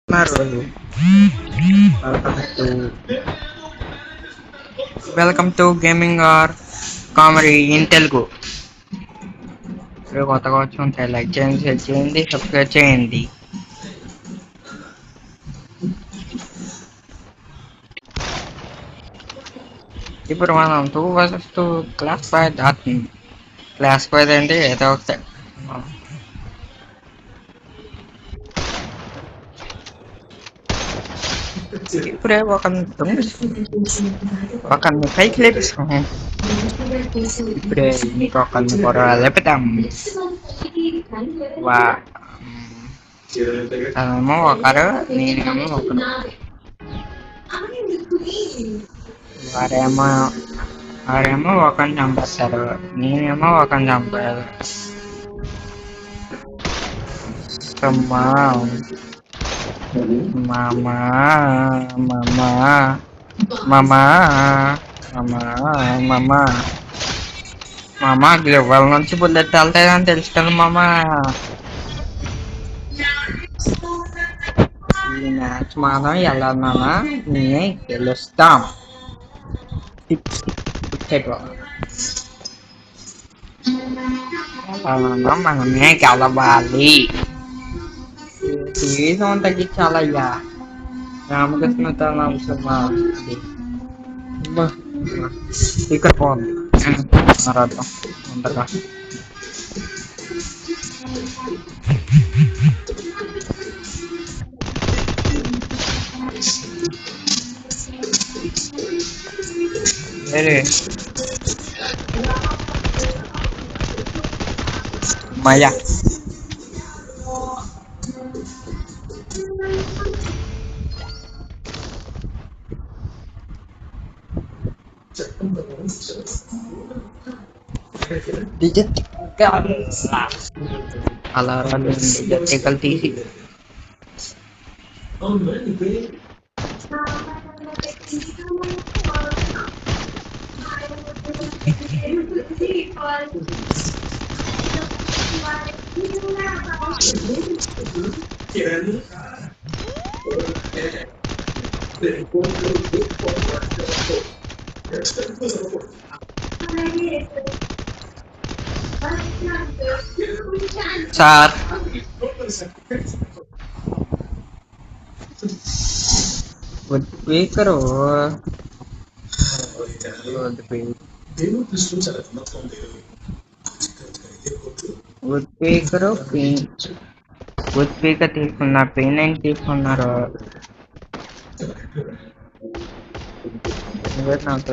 Maru. Welcome to Gaming or Comedy in Telugu. ఇప్పుడు కొత్తగా వచ్చి ఉంటాయి, లైక్ చేయండి, షేర్ చేయండి, సబ్స్క్రైబ్ చేయండి. ఇప్పుడు మనం 2 vs 2 క్లాస్ 5 ఆడుతుంది. క్లాస్ 5 అంటే ఏదో ఒకటి. ఇప్పుడే ఒకరిని పైకి లేపిస్తాం. ఇప్పుడే మీకు ఒకరిని కూడా లేపుతాం. తనేమో ఒకరు, నేనేమో ఒకరు. వారేమో ఒకరిని చంపేస్తారు, నేనేమో ఒకరిని చంపారు. మామా మామా మామా మామా మామా మామా గ్లోబల్ నుంచి బుల్లెట్ వెళ్తాయని తెలుసు కదా మామా. ఈ మ్యాచ్ మనం వెళ్ళాలన్నా నేనే గెలుస్తాం. మనమే గెలవాలి. సీజం తగ్గించాలయ్యా. రామకృష్ణ సినిమా ఇక్కడ పోండి అర్థం ఉండగా. వేరే మయా అలా డిజెక్టికల్ తీసి సార్ స్పీకరు స్పీకరు స్పీకర్ తీసుకున్నారు, పెయిన్ ఏం తీసుకున్నారు. నాకు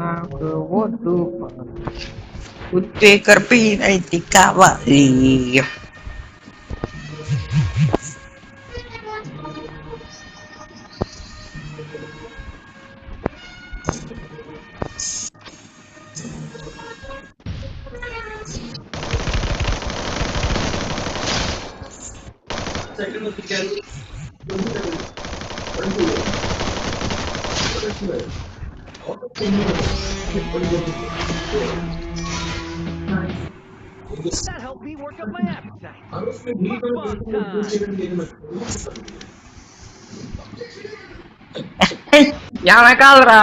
నాకు ఓటు స్పీకర్ పెయిన్ అయితే కావాలి. That helped me work up my appetite. వెనకాలరా